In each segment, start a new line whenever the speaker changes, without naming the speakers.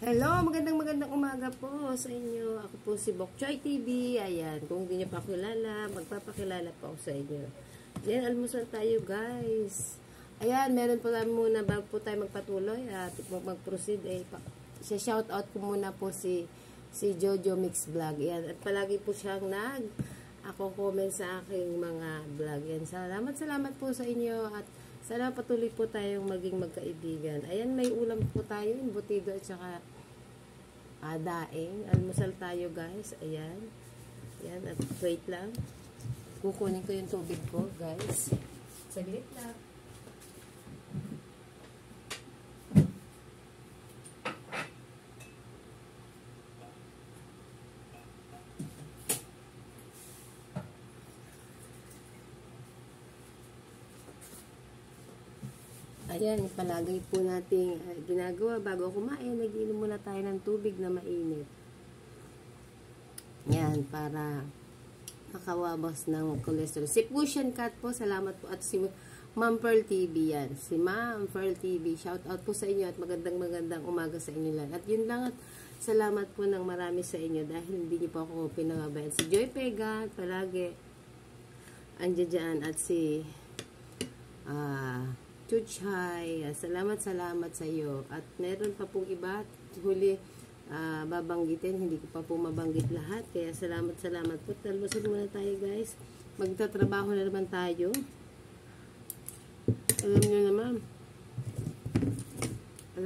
Hello, magandang umaga po sa inyo. Ako po si Bok Choy TV. Ayan, kung hindi niyo pa kilala, magpapakilala po ako sa inyo. Ayan, almusal tayo guys. Ayan, meron po tayo muna bago po tayo magpatuloy at mag-proceed. Shout out ko muna po si Jojo Mix Vlog. Ayan, at palagi po siyang ako comment sa aking mga vlog. Ayan, salamat po sa inyo at sana patuloy po tayong maging magkaibigan. Ayan, may ulam po tayo, embutido at saka daing. Almusal tayo guys. Ayan. Ayan, at wait lang. Kukunin ko yung tubig ko guys. Saglit lang. Ayan, palagi po nating ginagawa bago kumain, nag-inom muna tayo ng tubig na mainit. Ayan, para makawabas ng cholesterol. Si Pushan Cat po, salamat po. At si Ma'am Pearl TV yan. Si Ma'am Pearl TV, shout out po sa inyo at magandang umaga sa inyo lang. At yun lang at salamat po ng marami sa inyo dahil hindi niyo po ako pinangabayan. Si Joy Pega, palagi andyan dyan. At si Chuchay, salamat sa iyo. At meron pa pong iba, huli babanggitin, hindi ko pa po mabanggit lahat. Kaya salamat po. Talmusal muna tayo guys. Magtatrabaho na naman tayo. Alam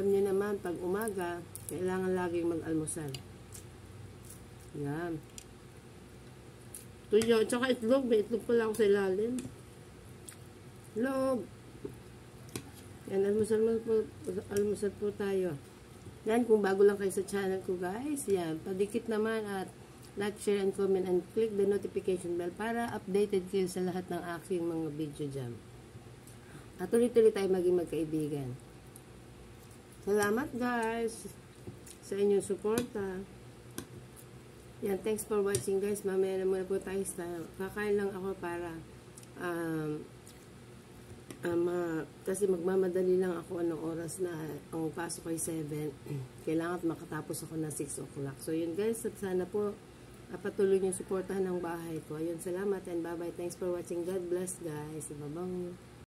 nyo naman, pag umaga, kailangan laging mag-almusal. Yan. Tuyo, tsaka itlog. May itlog pala ako sa ilalim. Itlog. Yan, almusal po tayo. Yan, kung bago lang kayo sa channel ko guys, yan, padikit naman at like, share, and comment, and click the notification bell para updated kayo sa lahat ng aking mga video dyan. At tuloy-tuloy tayo maging magkaibigan. Salamat guys sa inyong suporta. Yan, thanks for watching guys. Mamaya na muna po tayo. Kakain lang ako para kasi magmamadali lang ako anong oras na ang pasok ay 7. Kailangan makatapos ako na 6 o'clock. So yun guys, at sana po patuloy yung suportahan ng bahay ko. Ayun, salamat and bye bye. Thanks for watching. God bless guys. Babang.